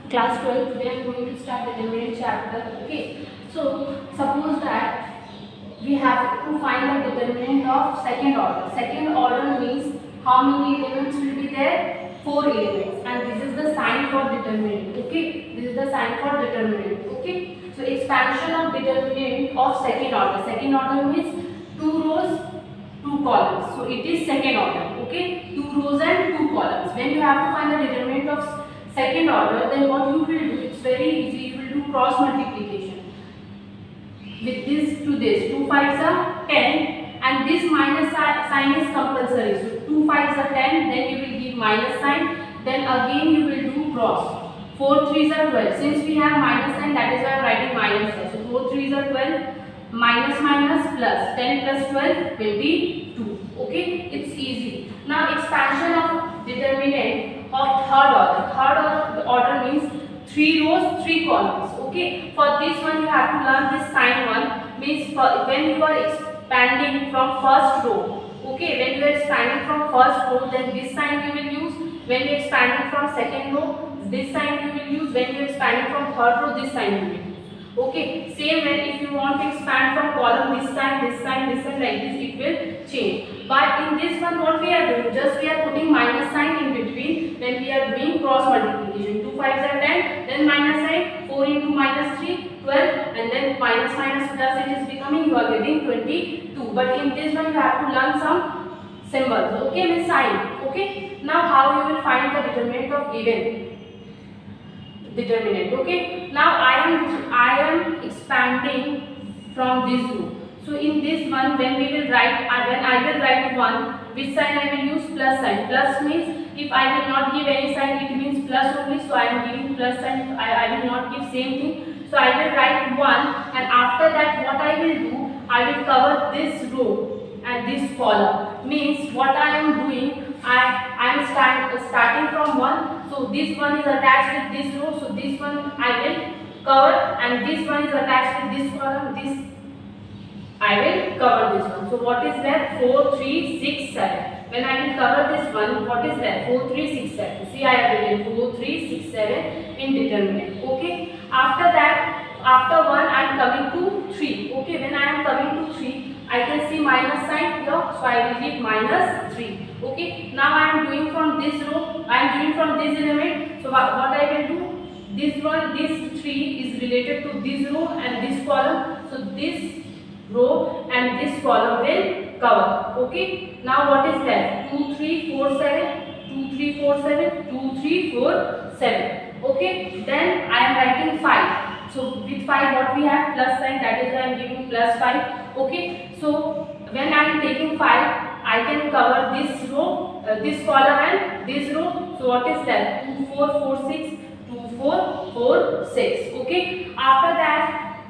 Class 12, today I am going to start determinant chapter. Okay, so suppose that we have to find the determinant of second order. Second order means how many elements will be there? 4 elements, and this is the sign for determinant. Okay, this is the sign for determinant. Okay, so expansion of determinant of second order. Second order means 2 rows, 2 columns. So it is second order. Okay, 2 rows and 2 columns. When you have to find the determinant of second order, then what you will do? It's very easy. You will do cross multiplication with this to this. 2 5s are 10, and this minus sign is compulsory. So 2 5s are 10. Then you will give minus sign. Then again you will do cross. 4 3s are 12. Since we have minus sign, that is why I am writing minus here. So 4 3s are 12. Minus minus plus 10 plus 12 will be 2. Okay, it's easy. Now expansion of determinant of third order. Third order means 3 rows, 3 columns. Okay, for this one you have to learn this sign one. Means when you are expanding from first row. Okay, when you are expanding from first row, then this sign you will use. When you are expanding from second row, this sign you will use. When you are expanding from third row, this sign you will use. Okay, same when if you want to expand from column, this sign, this sign, this sign, like this, it will change. But in this one, what we are doing? Just we are putting minus sign in between when we are doing cross multiplication. 2 5s are 10, then minus sign, 4 into minus 3, 12, and then minus minus plus it is becoming, you are getting 22. But in this one, you have to learn some symbols. Okay, with sign. Okay, now how you will find the determinant of given determinant. Okay, now I am expanding from this row. So in this one, when we will write, when I will write 1, which sign I will use? Plus sign. Plus means if I will not give any sign, it means plus only. So I am giving plus sign. I will not give same thing. So I will write 1, and after that what I will do? I will cover this row and this column. Means what I am doing? I am starting from 1. So this one is attached with this row. So this one I will cover, and this one is attached with this column. This I will cover this one. So what is left? 4 3 6 7. When I will cover this one, what is left? 4 3 6 7. See, I have written 4 3 6 7 in determinant. Okay. After that, after 1, I am coming to 3. Okay. When I am coming to 3, I can see minus sign here, so I will give minus 3. Okay, now I am doing from this row, I am doing from this element. So what I will do? This one, this 3 is related to this row and this column. So this row and this column will cover. Okay, now what is left? 2 3 4 7, 2 3 4 7, 2 3 4 7. Okay, then I am writing 5. So with 5 what we have? Plus sign, that is why I am giving plus 5. Okay, so when I am taking 5, I can cover this row, this column and this row. So what is left? 2 4 4 6, 2 4 4 6. Okay, after that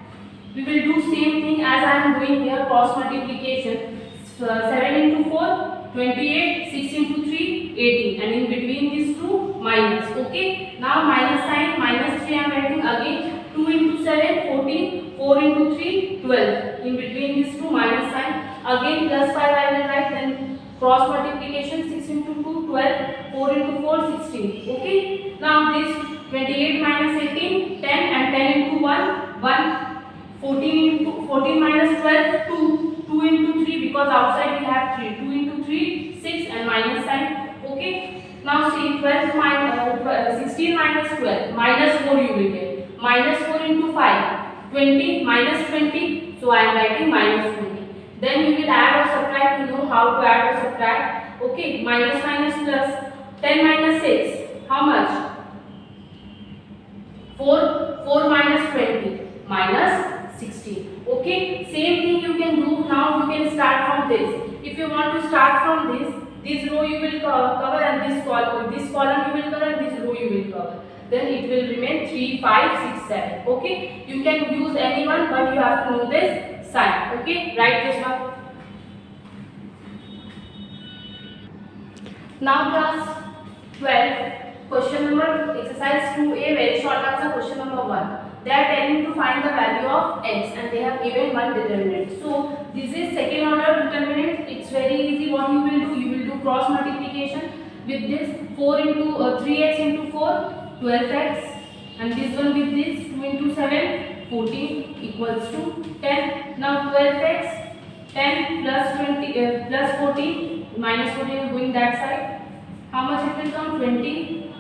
we will do same thing as I am doing here, cross multiplication. 7 into 4 28, 6 into 3 18, and in between these two minus. Okay, now minus sign, minus 3 I am writing again. 2 into 7 14, 4 into 3 12, in between these two minus sign. Again plus 5 I will write, then cross multiplication. 6 into 2 12, 4 into 4 16. Okay, now this 28 minus 18 10, and 10 into 1 1, 14 into 14 minus 12 2, 2 into 3 because outside we have 3, 2 into 3 6, and minus sign. Okay, now see 12 minus 16 minus 12 minus 4 you will get. Minus 4 into 5 20, minus 20. So I am writing minus 20. Then you will add or subtract. You know how to add or subtract. Okay, minus minus plus. 10 minus 6, how much? 4. 4 minus 20, minus 16. Okay, same thing you can do. Now you can start from this. If you want to start from this row you will cover, and this column you will cover, and this row you will cover. Then it will remain 3 5 6 7. Okay, you can use any one, but you have to know this sign. Okay, write this one. Now class 12, question number exercise 2a, very short answer. Question number 1. They are telling to find the value of x, and they have given one determinant. So this is second order determinant. It's very easy. What you will do? You will do cross multiplication with this. 4 into 3x into 4, 12x and this one with this 2 into 7, 14 equals to 10. Now 12x, 10 plus 20 plus 14 minus 14 is going that side. How much it will come? 20,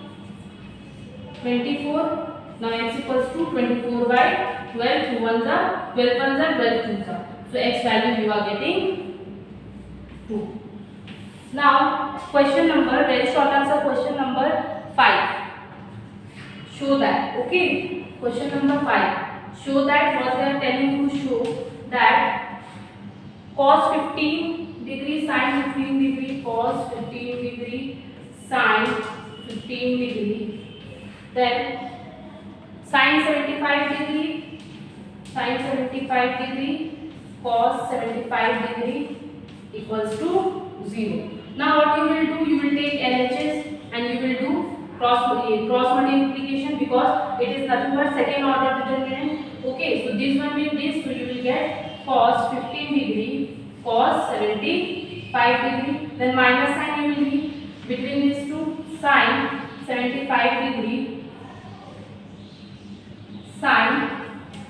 24. Now x equals to 24 by 12. 2 ones are 12 ones are 12 twos are. So x value you are getting 2. Now question number, very short answer, question number 5. Show that. Okay. Question number 5. Show that what they are telling you. Show that cos 15 degree sin 15 degree cos 15 degree sin 15 degree, then sin 75 degree cos 75 degree equals to 0. Now what you will do, you will take LHS and you will do cross multiplication, because it is nothing but second order determinant. Okay, so this one with this, so you will get cos 15 degree cos 75 degree, then minus sign you will need between these two, sin 75 degree sin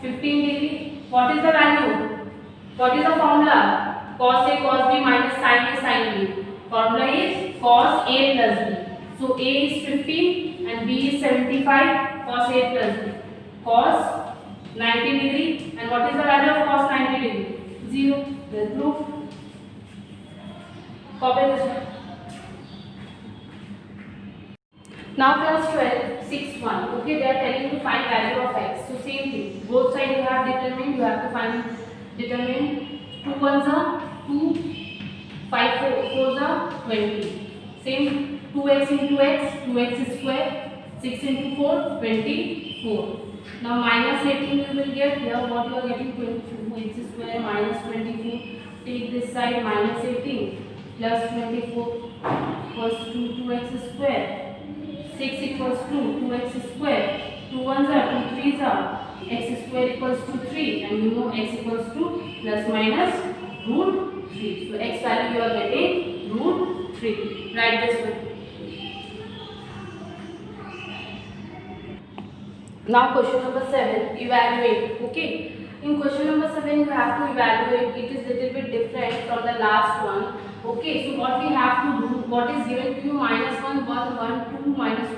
15 degree. What is the value? What is the formula? Cos A cos B minus sin A sin B. Formula is cos A plus B. So A is 15 and B is 75, cos A plus B. Cos 90 degree, and what is the value of cos 90 degree? 0. Then proof. Copy this one. Now class 12, 6-1. Okay, they are telling you to find value of x. So same thing. Both sides you have determined. You have to find determine 2 ones are 2, 5 4s are 20. Same 2x into x, 2x square, 6 into 4, 24. Now minus 18 you will get here. What you are getting? 22x square minus 24. Take this side, minus 18 plus 24 equals to 2x square. 6 equals to 2x square. 2 ones are 2 3s are. X square equals to 3, and you know x equals to plus minus root 3. So x value you are getting root 3. Write this one. Now question number 7, evaluate. Okay, in question number 7 you have to evaluate. It is little bit different from the last one. Okay, so what we have to do, what is given to you, minus 1 1 1 2 minus 2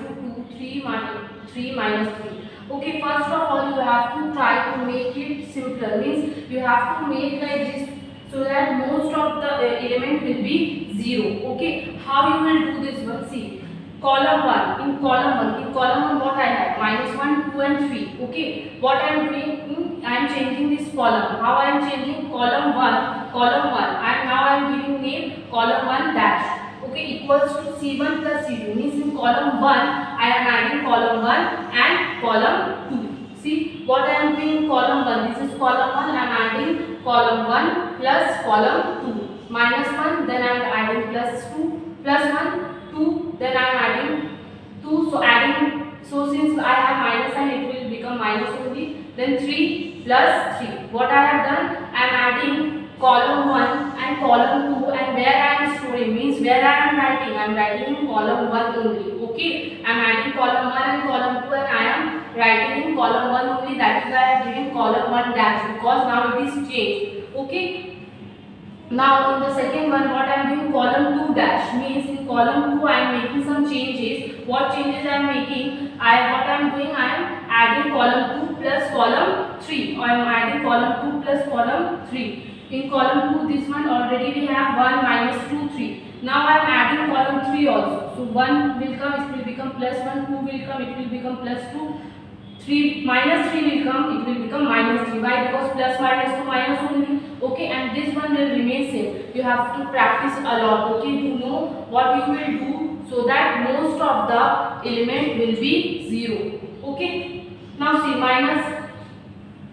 2 3 minus 3 minus 3. Okay, first of all you have to try to make it simpler, means you have to make like this, so that most of the element will be 0. Okay, how you will do this one? See, column 1, in column 1 what I have? Minus 1, 2 and 3. Okay, what I am doing, I am changing this column. How I am changing? Column 1, and now I am giving name column 1 dash. Okay, equals to C1 plus C2, means in column 1 I am adding column 1 and column 2. See what I am doing in column 1, this is column 1, I am adding column 1 plus column 2, minus 1, then I am adding plus 2, plus 1, 2, then I am adding 2, so adding, so since I have minus sign it will become minus only, then 3 plus 3. What I have done, I am adding column 1 and column 2, and where I am storing, means where I am writing, I am writing in column 1 only. Okay, I am adding column 1 and column 2 and I am writing in column 1 only, that is why I am giving column 1 dash, because now it is changed. Okay, now in the second one what I am doing, column 2 dash, means in column 2 I am making some changes. What changes I am making? What I am doing, I am adding column 2 plus column 3, or I am adding column 2 plus column 3. In column 2 this one already we have 1 minus 2 3. Now I am adding column 3 also. So 1 will come, it will become plus 1, 2 will come, it will become plus 2, 3 minus 3 will come, it will become minus 3. Why? Because plus minus to minus only. Okay, and this one will remain same. You have to practice a lot, okay, to know what you will do, so that most of the element will be 0. Okay, now see, minus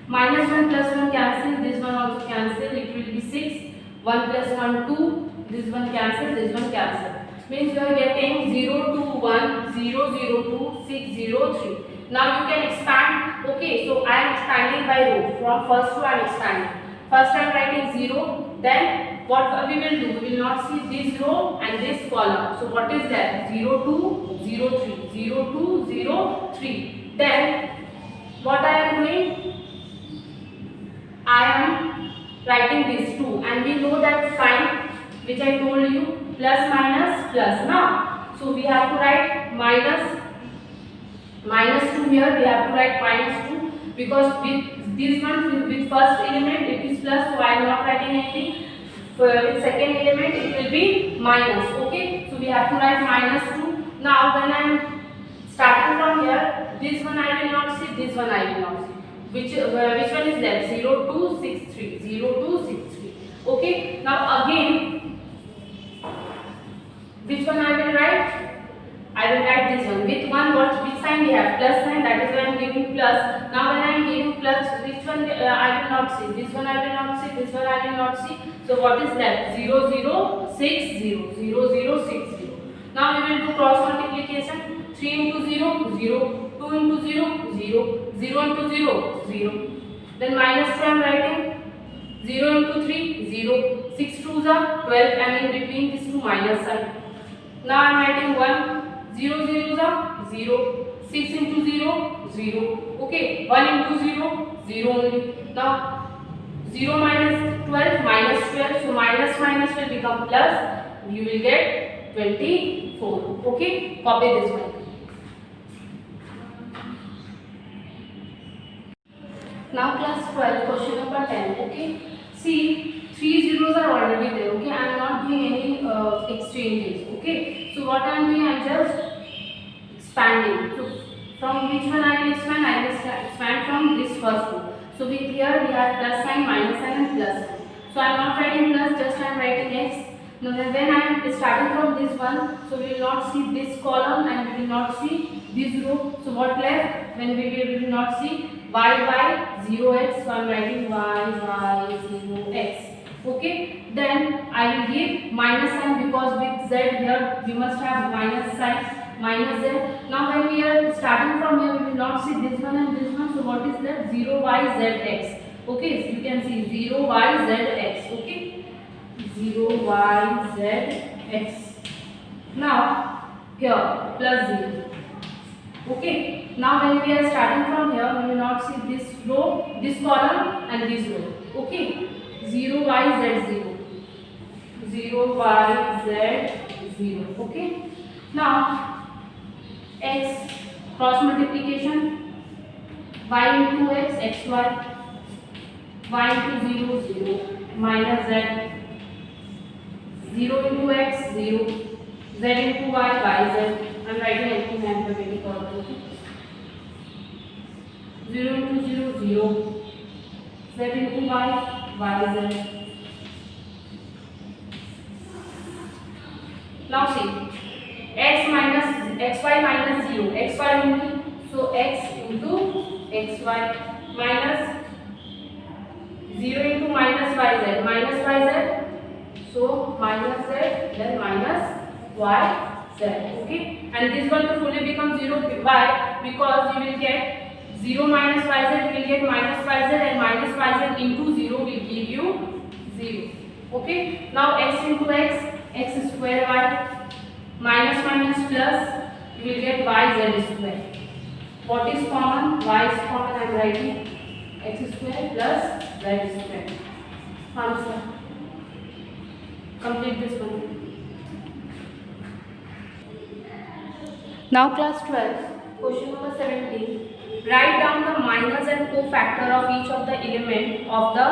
1 plus 1 cancel, this one also cancel, it will be 6, 1 plus 1 2, this one cancel, this one cancel, means you are getting 0 2 1 0 0 2 6 0 3. Now you can expand. Okay, so I am expanding by row, from first row I am expanding. First I am writing 0, then what we will do, we will not see this row and this column. So what is that? 0 2 0 3 0 2 0 3. Then what I am doing? I am writing these two, and we know that sign which I told you, plus minus plus now. So we have to write minus 2 here. We have to write minus 2 because with this one with first element it is plus, so I am not writing anything. With second element it will be minus. Okay, so we have to write minus 2. Now when I am starting from here, this one I will not see, this one I will not see. Which one is left? 0 2 6 3, 0 2 6 3. Okay, now again which one I will write? I will write this one. With one, which sign we have? Plus sign. That is why I am giving plus. Now when I am giving plus, which one I will not see? This one I will not see. This one I will not see. So what is left? 0 0 6 0, 0 0 6 0. Now we will do cross multiplication. 3 into 0 0, 2 into 0 0, 0 into 0 0. Then minus 2 I am writing. 0 into 3 0, 6 2s are 12, and in between these two minus sign. Now I am writing 1. 0 zeros are 0, 6 into 0 0. Okay, 1 into 0 0 only. Now 0 minus 12 minus 12, so minus minus will become plus. You will get 24. Okay, copy this one. Now class 12, question number 10. Okay, see, 3 zeros are already there. Okay, I am not doing any exchanges. Okay, so what I am doing, I am just expanding. So from which one I will expand? I will expand from this first one. So with here we have plus sign, minus sign and plus sign. So I am not writing plus, just I am writing x. Now when I am starting from this one, so we will not see this column and we will not see this row. So what left? When we will not see y 0x. So I am writing y 0x. Okay, then I will give minus sign because with z here we must have minus sign. Minus z. Now when we are starting from here, we will not see this one and this one. So what is that? 0yzx. Okay, so you can see 0yzx. Okay, 0yzx. Now here plus 0. Okay. Now when we are starting from here, we will not see this row, this column and this row. Okay. 0yz0. 0yz0. Okay. Now x cross multiplication, y into x, xy, y into 0 0, minus z, 0 into x 0, z into y yz. I am writing anything alphabetic order. 0 into 0 0, z into y yz. Now see, x minus xy minus 0, xy only, so x into xy minus 0 into minus yz, so minus z then minus yz. Okay, and this one to fully become 0. Why? Because you will get 0 minus yz, you will get minus yz, and minus yz into 0 will give you 0. Okay, now x into x square y, minus minus plus, you will get yz square. What is common? Y is common. I am writing x square plus z square. Answer. Complete this one. Now class 12, question number 17. Write down the minus and cofactor of each of the element of the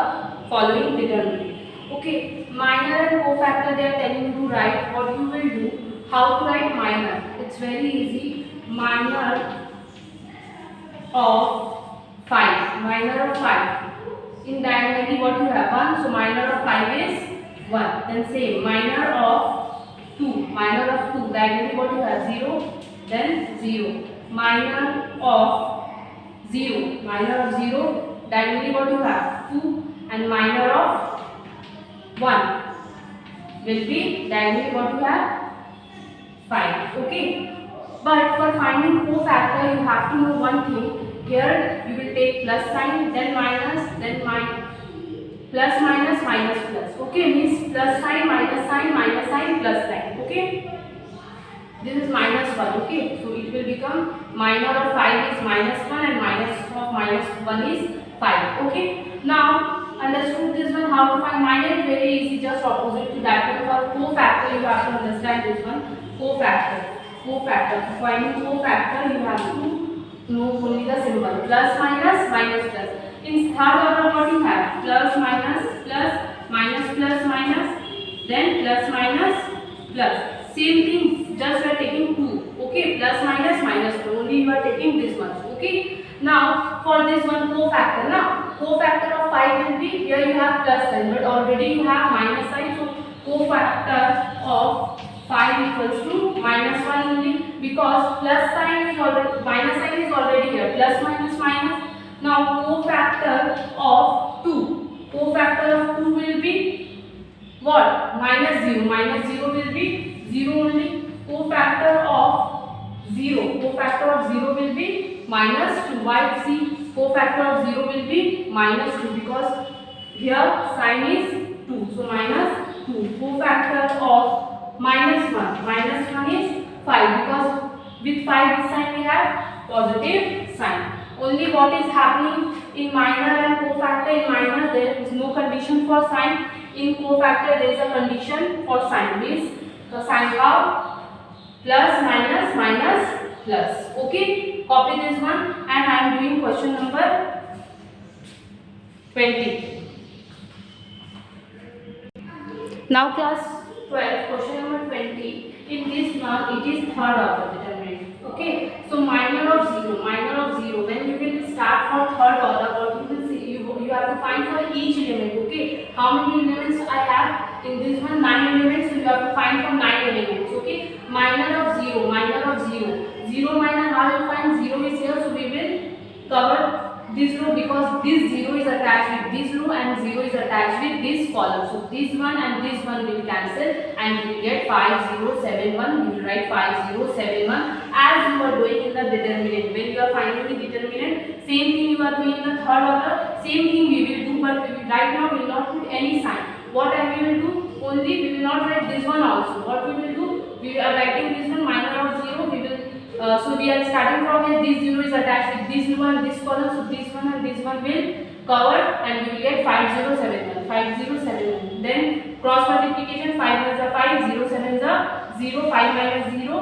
following determinant. Okay, minor and cofactor they are telling you to write. What you will do? How to write minor? It's very easy. Minor of 5. Minor of 5. In diagonally what you have? 1. So minor of 5 is 1. Then same. Minor of 2. Minor of 2. Diagonally what you have? 0. Then 0. Minor of 0. Minor of 0. Diagonally what you have? 2. And minor of 1 will be diagonally what you have? 5. Okay. But for finding cofactor, you have to know one thing. Here you will take plus sign, then minus, then plus minus, minus plus. Okay, means plus sign, minus sign, plus sign. Okay. This is minus 1. Okay, so it will become minor of 5 is -1 and minus of -1 is 5. Okay, now understood this one. How to find minor? Very easy, just opposite to that one. For cofactor you have to understand this one. Cofactor. For finding cofactor you have to know only the symbol plus minus minus plus. In third order what you have? Plus minus plus minus plus minus, then plus minus plus. Same thing, just we are taking 2. Okay, plus minus minus 2. Only you are taking this one. Okay. Now for this one cofactor. Now cofactor of 5 will be, here you have plus sign, but already you have minus sign. So cofactor of 5 equals to -1 only, because plus sign is already, minus sign is already here. Plus minus minus. Now cofactor of 2. Cofactor of 2 will be what? -0. -0 will be 0 only. Cofactor of 0. Cofactor of 0 will be -2. Why? See, cofactor of 0 will be -2 because here sign is 2. So -2. Cofactor of -1. -1 is 5 because with 5 this sign we have positive sign. Only what is happening in minor and cofactor? In minor there is no condition for sign. In cofactor there is a condition for sign. Means the sign how? Plus minus minus plus. Okay, copy this one and I am doing question number 20. Now class 12, question number 20. In this one it is third order determinant. Okay, so minor of 0. When you will start for third order, what you will see, you have to find for each element. Okay, how many elements I have in this one? 9 elements. So you have to find for 9 elements. Okay, minor of 0. 0 minor, how you find? 0 is here, so we will cover this row because this 0 is attached with this row and 0 is attached with this column. So this one and this one will cancel and we will get 5071. We will write 5071 as you are doing in the determinant. When you are finding the determinant, same thing you are doing in the third order, same thing we will do, but we will, right now we will not put any sign. What I will do? Only we will not write this one also. What we will do? We are writing this one minor of 0. We will so we are starting from here. This 0 is attached with this one and this column. So this one and this one will cover and we will get 5071. 5071. Then cross multiplication. 5 is a 5. 0 7 is a 0. 5 minus 0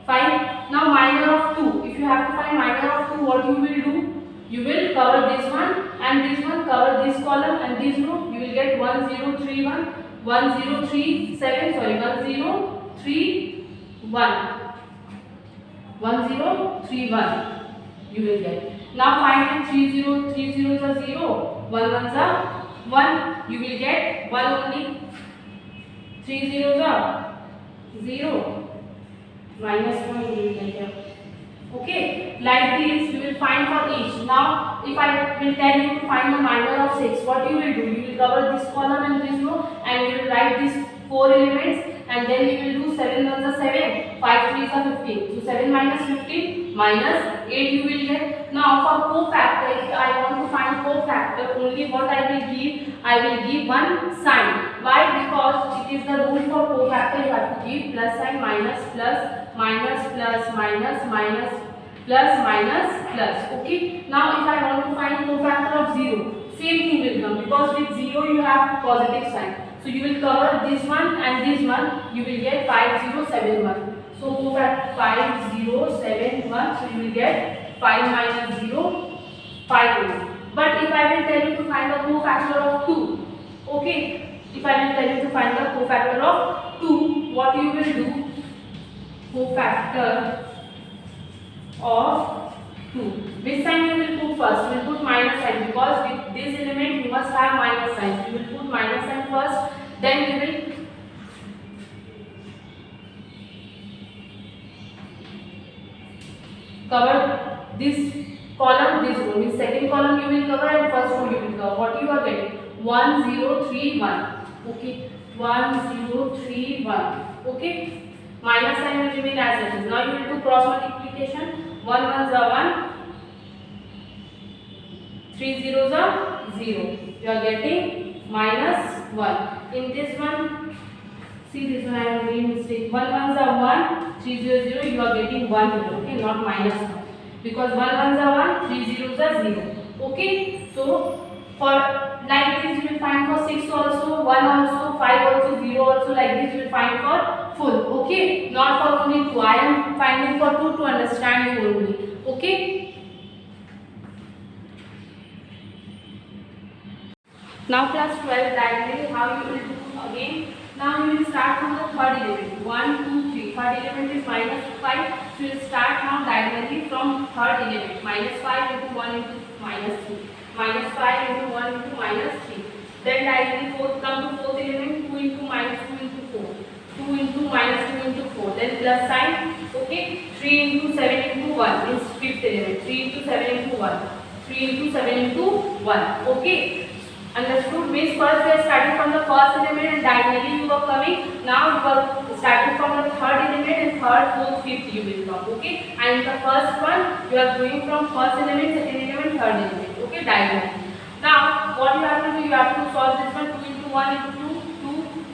5. Now minor of 2. If you have to find minor of 2, what you will do? You will cover this one and this one, cover this column and this row. You will get 1031. 1037. Sorry, 1031. 1031 you will get. Now find 30 is a 0, 1 is a 1, you will get 1 only. 30 is a 0, -1 you will get here. Okay, like this you will find for each. Now if I will tell you to find the minor of 6, what you will do? You will cover this column and this row and you will write these 4 elements and then you will do 7 1 is a 7, 5 3 is a 15. So 7 minus 15 minus 8 you will get. Now for cofactor, if I want to find cofactor, only what I will give? I will give one sign. Why? Because it is the rule for cofactor. You have to give plus sign, minus plus, minus plus, minus minus plus minus plus. Okay. Now if I want to find cofactor of 0, same thing will come because with 0 you have positive sign. So you will cover this one and this one. You will get 5071. So cofactor 5071. So you will get 5 minus 0, 5 only. But if I will tell you to find the cofactor of 2, okay, if I will tell you to find the cofactor of 2, what you will do? Cofactor of 2. Which sign you will put first? You will put minus sign because with this element you must have minus sign. You will put minus sign first, then you will cover this column, this row. In second column you will cover and first row you will cover. What you are getting? 1031. Okay, 1031. Okay. Minus sign will remain as it is. Now you will do cross multiplication. 1 1 is a 1. 3 0 is a 0. You are getting -1. In this one, See this one, I am doing mistake. 1 ones are 1, 3 0 0. You are getting 1 here. Okay, not minus 1. Because 1 ones are 1, 3 zeros are 0. Okay, so for like this you will find for 6 also, 1 also, 5 also, 0 also. Like this you will find for full. Okay, not for only 2. I am finding for 2 to understand you only. Okay. Now class 12 diagonally how you will do again. Now you will start from the third element. 1, 2, 3. Third element is minus 5. So you will start now diagonally from third element. Minus 5 into 1 into minus 3. Minus 5 into 1 into minus 3. Then diagonally come to fourth element. 2 into minus 2 into 4. 2 into minus 2 into 4. Then plus sign. Okay. 3 into 7 into 1 is fifth element. 3 into 7 into 1. 3 into 7 into 1. Okay. Understood? Means first we are starting from the first element and diagonally you are coming. Now you are starting from the third element and third, fourth, fifth you will come. Okay. And the first one you are going from first element, second element, third element. Okay. Diagonally. Now what you have to do? You have to solve this one. 2 into 1 into 2. 2.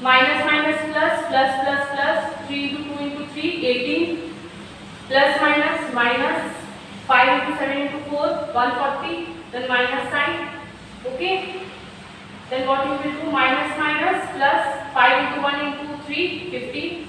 Minus minus plus plus plus plus. 3 into 2 into 3. 18. Plus minus minus. 5 into 7 into 4. 140. Then minus sign. Okay. Then what you will do? Minus minus plus 5 into 1 into 3, 50.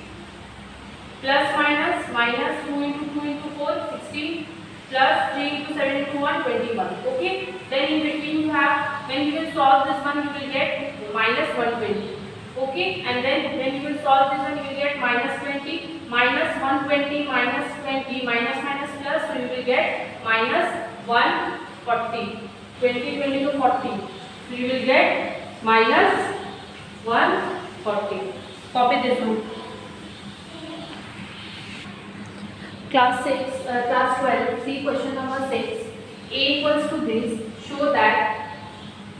Plus minus minus 2 into 2 into 4, 16. Plus 3 into 7 into 1, 21. Okay. Then in between you have, when you will solve this one, you will get minus 120. Okay. And then when you will solve this one, you will get minus 20, minus 120, minus 20, minus minus plus, so you will get minus 140. 20, 20 to 40. So you will get minus 140. Copy this one. Class 12. See question number 6. A equals to this. Show that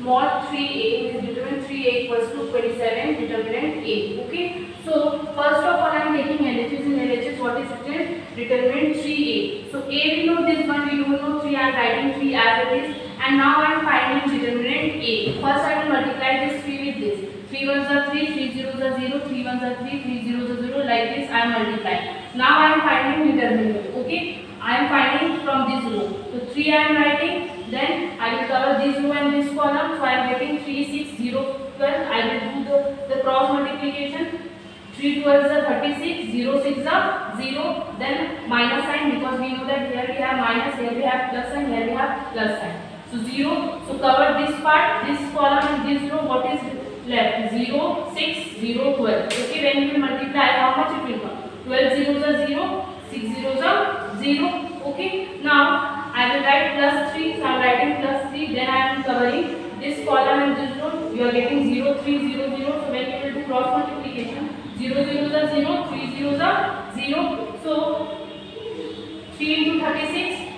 mod 3a is determinant 3a equals to 27 determinant a. Okay. So first of all I am taking LHS. In LHS what is written? Determinant 3a. So a we know this one, we don't know 3. I am writing 3 as it is. And now I am finding determinant a. First I will multiply this 3 with this. 3 ones are 3, 3 zeros are 0, 3 ones are 3, 3 zeros are 0. Like this I am multiplying. Now I am finding determinant. Okay. I am finding from this row. So 3 I am writing. Then I will cover this row and this column. So I am getting 3, 6, 0, 12. I will do the cross multiplication. 3 12s are 36, 0 6 are 0. Then minus sign, because we know that here we have minus, here we have plus sign, here we have plus sign. So 0. So cover this part, this column and this row. What is left? 0, 6, 0, 12. Okay, when you will multiply, how much it will come? 12 zeros are 0, 6 zeros are 0. Okay, now I will write plus 3. So I am writing plus 3. Then I am covering this column and this row. You are getting 0, 3, 0, 0. So when you will do cross multiplication, 0 zeros are 0, 3 zeros are 0. So 3 into 36,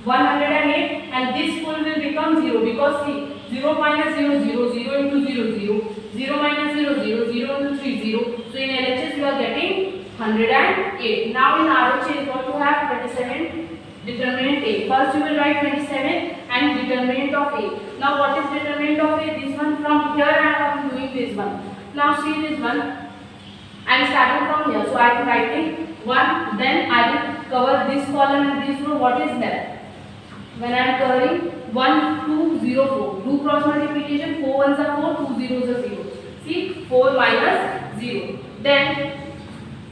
108, and this full will become 0, because see, 0 minus 0, 0, 0 into 0, 0, 0 minus 0, 0, 0 into 3, 0. So in LHS you are getting 108. Now in RHS what you have? 27 determinant a. First you will write 27 and determinant of a. Now what is determinant of a? This one. From here I am doing this one. Now see this one. I am starting from here. So I am writing 1. Then I will cover this column and this row. What is left? When I am covering 1, 2, 0, 4. Do cross multiplication. 4 ones are 4, 2 zeros are 0. See, 4 minus 0. Then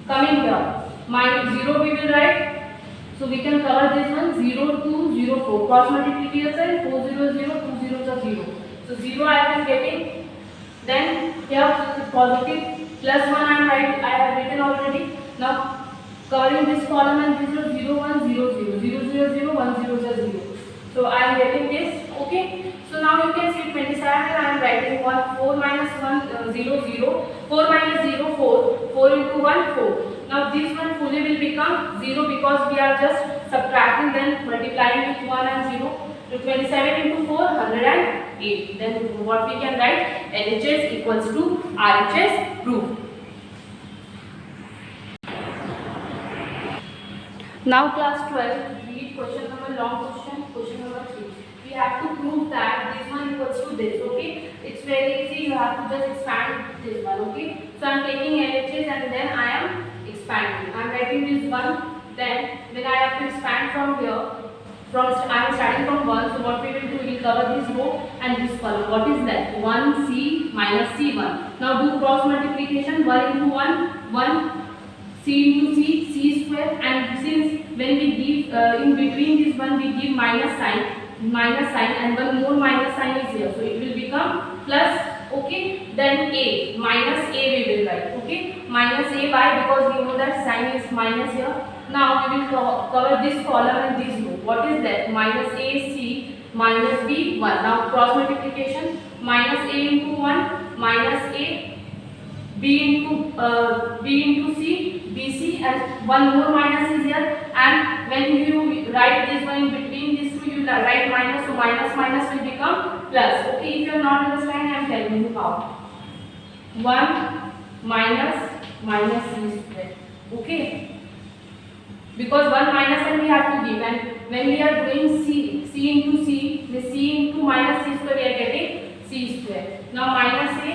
coming here, minus 0 we will write. So we can cover this one. 0, 2, 0, 4. Cross multiplication. 4 0 0, 2 zeros are 0. So 0 I am getting. Then here positive plus 1 I have written already. Now covering this column and this row, 0 1 0 0 0 0 0 1 0 0. So I am getting this. Okay. So now you can see 27. I am writing 1 4 minus 1 0 0. 4 minus 0 4. 4 into 1 4. Now this one fully will become 0, because we are just subtracting, then multiplying with 1 and 0. So 27 into 4, 108. Then what we can write? LHS equals to RHS proved. Now class 12, read question number long question number 3. We have to prove that this one equals to this. Okay, it's very easy. You have to just expand this one. Okay. So I am taking LHS and then I am expanding. I am writing this one. Then I have to expand from here. I am starting from 1. So what we will do? We will cover this row and this column. What is that? 1c minus c1. Now do cross multiplication. 1 into 1, 1. C into c square, and since when we give in between this one we give minus sign, and one more minus sign is here, so it will become plus. Okay, then a minus a we will write. Okay, minus a, why? Because we know that sign is minus here. Now we will cover this column and this row. What is that? Minus a c minus b 1. Now cross multiplication, minus a into 1 minus a, b into c, bc, and one more minus is here, and when you write this one in between these two you will write minus, so minus minus will become plus. Okay, if you are not understanding I am telling you how. 1 minus c square. Okay, because 1 minus and we have to give, and when we are doing c into c, the c into minus c square we are getting c square. Now minus bc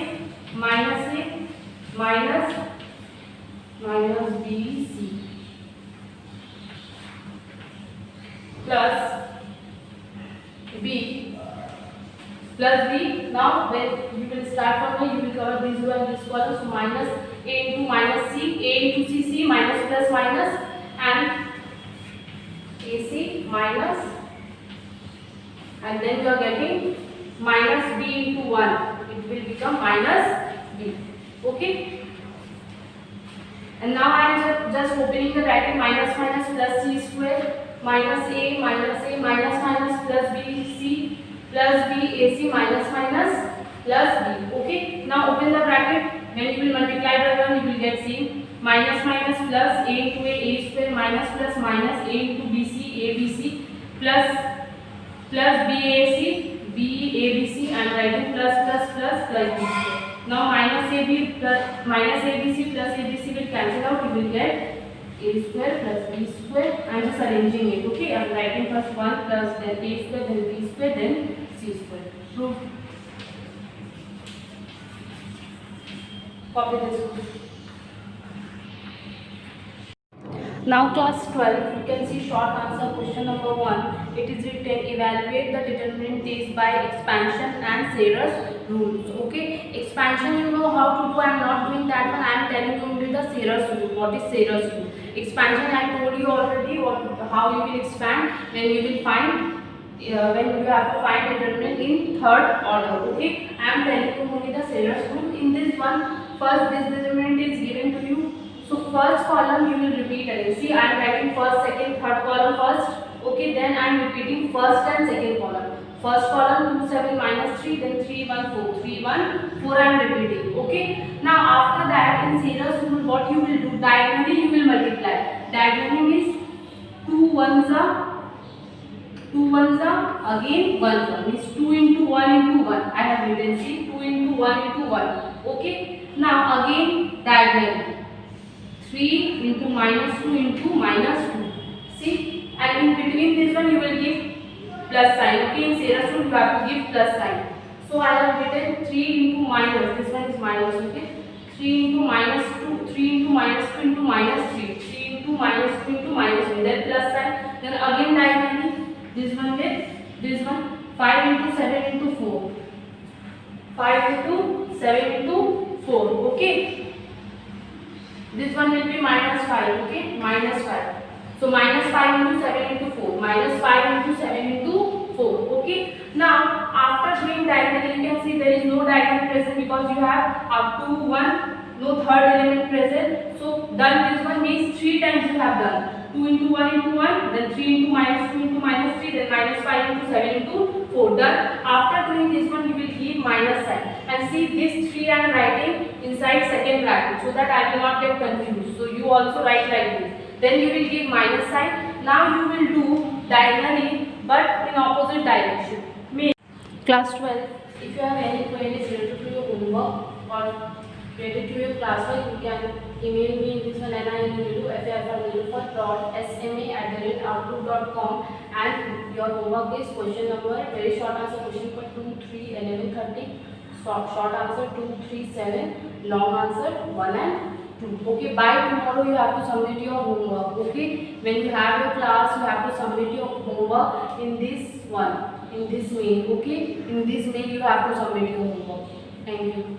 plus b. Now when you will start from here, you will cover this row and this column. So minus a into minus c, a into c minus plus minus, and ac minus, and then you are getting minus b into 1. It will become minus b. Okay. And now I am just opening the bracket, minus plus c square, minus a minus plus bc plus b ac minus plus b. Okay. Now open the bracket. When you will multiply by 1, you will get c minus plus a into a square minus plus minus a into abc plus babc, and writing plus b square. Now minus abc plus abc will cancel out. You will get a square plus b square. I am just arranging it. Okay, I am writing first 1 plus then a square, then b square, then c square. Proof. Copy this. Now class 12, you can see short answer question number 1. It is written, evaluate the determinant is by expansion and Serre's rules. Okay, expansion you know how to do. I am not doing that one. I am telling you only the Serre's rule. What is Serre's rule? Expansion I told you already how you will expand when you will find when you have to find determinant in third order. Okay, I am telling you only the Serre's rule. In this one, first this determinant is given to you. So first column you will repeat again. See, I am writing first, second, third column first. Okay, then I am repeating first and second column. First column 2 7 minus 3, then 3 1 4 3 1 4. I am repeating. Okay. Now after that in Serre's rule, what you will do? Diagonally you will multiply. Diagonally means 2 ones are again 1 1 means 2 into 1 into 1. I have written, see, 2 into 1 into 1. Okay. Now again diagonally. 3 into minus 2 into minus 2. See, and in between this one you will give plus sign. Okay, in Serre's rule you have to give plus sign. So I have written 3 into minus, this one is minus. Okay, 3 into minus 2, 3 into minus 2 into minus 3, 3 into minus 2 into minus 1, then plus sign. Then again diagonally, this one with this one, 5 into 7 into 4, 5 into 7 into 4. Okay. This one will be minus 5, okay, minus 5. So minus 5 into 7 into 4, minus 5 into 7 into 4, okay. Now after doing diagonal, you can see there is no diagonal present because you have up to 1, no third element present. So done this one means 3 times you have done. 2 into 1 into 1, then 3 into minus 2 into minus 3, then minus 5 into 7 into 4. Done. After doing this one, you will give minus sign. And see, this 3 I am writing inside second bracket so that I will not get confused. So you also write like this. Then you will give minus sign. Now you will do diagonally but in opposite direction. Class 12, if you have any queries related to your homework or related to your classwork, you can email me in this one nifr.sma@outlook.com, and your homework is question number, very short answer, question number 2, 3, 11, 30. short answer 2, 3, 7, long answer 1 and 2. Okay, by tomorrow you have to submit your homework. Okay, when you have your class, you have to submit your homework in this one, in this mail. Okay, in this mail you have to submit your homework. Thank you.